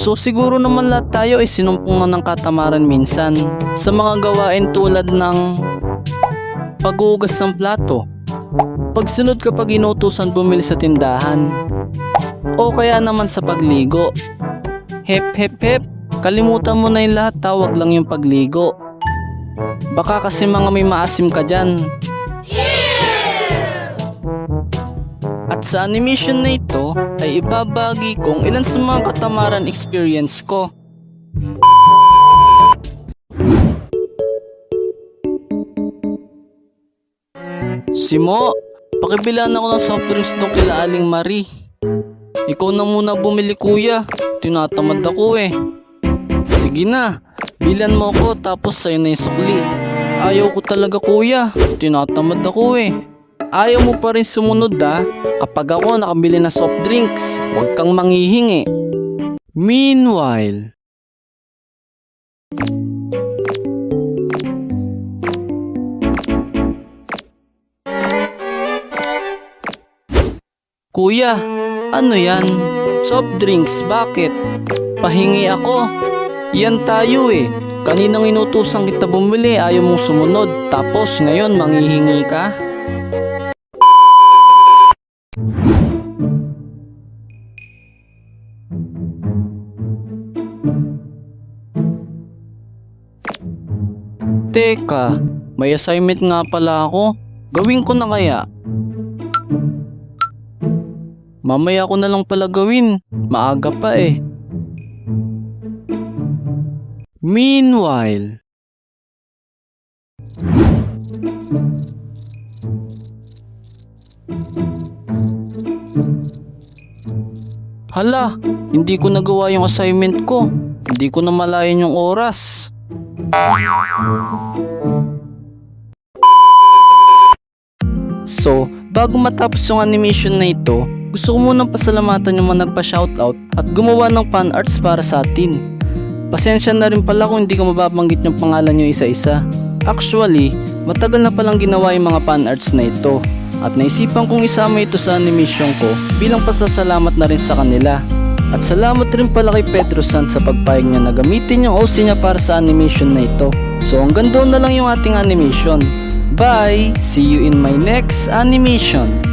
So siguro naman lahat tayo ay sinumpong na ng katamaran minsan sa mga gawain tulad ng paghuhugas ng plato, pagsunod kapag inutusan bumili sa tindahan, o kaya naman sa pagligo. Hep hep hep, kalimutan mo na yung lahat, tawag lang yung pagligo. Baka kasi mga may maasim ka dyan. At sa animation na ito ay ibabagi kong ilan sa mga katamaran experience ko. Simo, pakibilan ako ng soft drinks tong kila Aling Marie. Ikaw na muna bumili kuya, tinatamad ako eh. Sige na, bilan mo ko tapos sa'yo na yung sukli. Ayaw ko talaga kuya, tinatamad ako eh. Ayaw mo pa rin sumunod kapag ako nakabili na soft drinks, huwag kang manghihingi. Meanwhile, kuya, ano yan? Soft drinks, bakit? Pahingi ako. Yan tayo eh. Kaninang inutusan kita bumili, ayaw mong sumunod. Tapos ngayon manghihingi ka? Teka, may assignment nga pala ako. Gawin ko na kaya? Mamaya ko na lang pala gawin. Maaga pa eh. Meanwhile, hala, hindi ko nagawa yung assignment ko. Hindi ko na malayan yung oras. So, bago matapos yung animation na ito, gusto ko munang pasalamatan yung mga nagpa-shoutout at gumawa ng fan arts para sa atin. Pasensya na rin pala kung hindi ko mababanggit yung pangalan nyo isa-isa. Actually, matagal na palang ginawa yung mga fan arts na ito at naisipan kong isama ito sa animation ko bilang pasasalamat na rin sa kanila. At salamat rin pala kay Pedro San sa pagpayag niya na gamitin yung OC niya para sa animation na ito. So hanggang doon na lang yung ating animation. Bye! See you in my next animation!